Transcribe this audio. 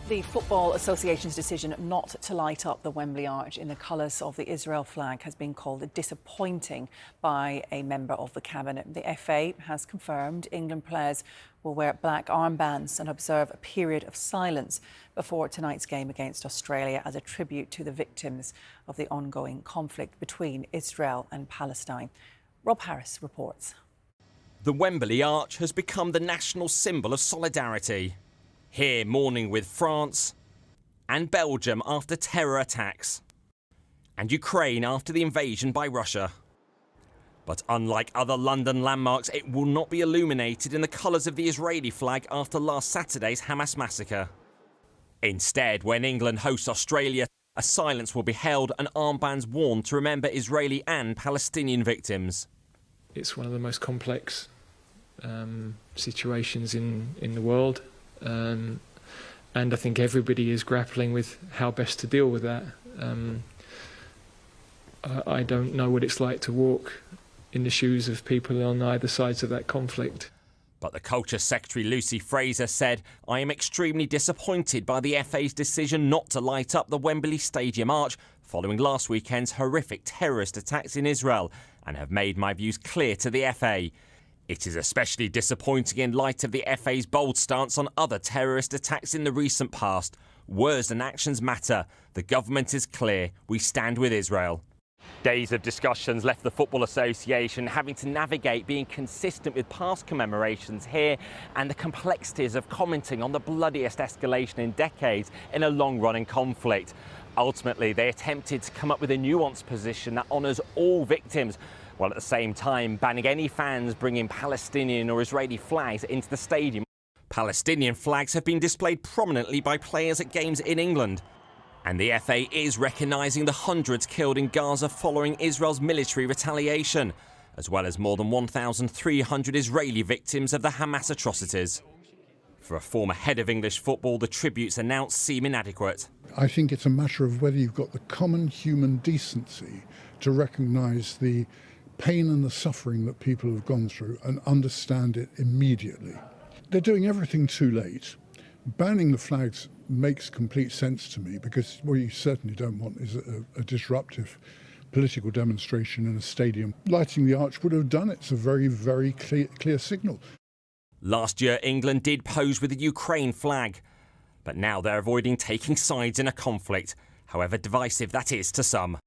The Football Association's decision not to light up the Wembley Arch in the colours of the Israel flag has been called disappointing by a member of the cabinet. The FA has confirmed England players will wear black armbands and observe a period of silence before tonight's game against Australia as a tribute to the victims of the ongoing conflict between Israel and Palestine. Rob Harris reports. The Wembley Arch has become the national symbol of solidarity. Here mourning with France and Belgium after terror attacks and Ukraine after the invasion by Russia. But unlike other London landmarks, it will not be illuminated in the colours of the Israeli flag after last Saturday's Hamas massacre. Instead, when England hosts Australia, a silence will be held and armbands worn to remember Israeli and Palestinian victims. It's one of the most complex situations in the world. And I think everybody is grappling with how best to deal with that. I don't know what it's like to walk in the shoes of people on either sides of that conflict. But the Culture Secretary Lucy Fraser said, "I am extremely disappointed by the FA's decision not to light up the Wembley Stadium arch following last weekend's horrific terrorist attacks in Israel, and have made my views clear to the FA. It is especially disappointing in light of the FA's bold stance on other terrorist attacks in the recent past. Words and actions matter. The government is clear. We stand with Israel." Days of discussions left the Football Association having to navigate being consistent with past commemorations here and the complexities of commenting on the bloodiest escalation in decades in a long-running conflict. Ultimately, they attempted to come up with a nuanced position that honours all victims, while at the same time banning any fans bringing Palestinian or Israeli flags into the stadium. Palestinian flags have been displayed prominently by players at games in England. And the FA is recognising the hundreds killed in Gaza following Israel's military retaliation, as well as more than 1,300 Israeli victims of the Hamas atrocities. For a former head of English football, the tributes announced seem inadequate. I think it's a matter of whether you've got the common human decency to recognise the pain and the suffering that people have gone through and understand it immediately. They're doing everything too late. Banning the flags makes complete sense to me, because what you certainly don't want is a disruptive political demonstration in a stadium. Lighting the arch would have done it. It's a very, very clear signal. Last year, England did pose with the Ukraine flag, but now they're avoiding taking sides in a conflict, however divisive that is to some.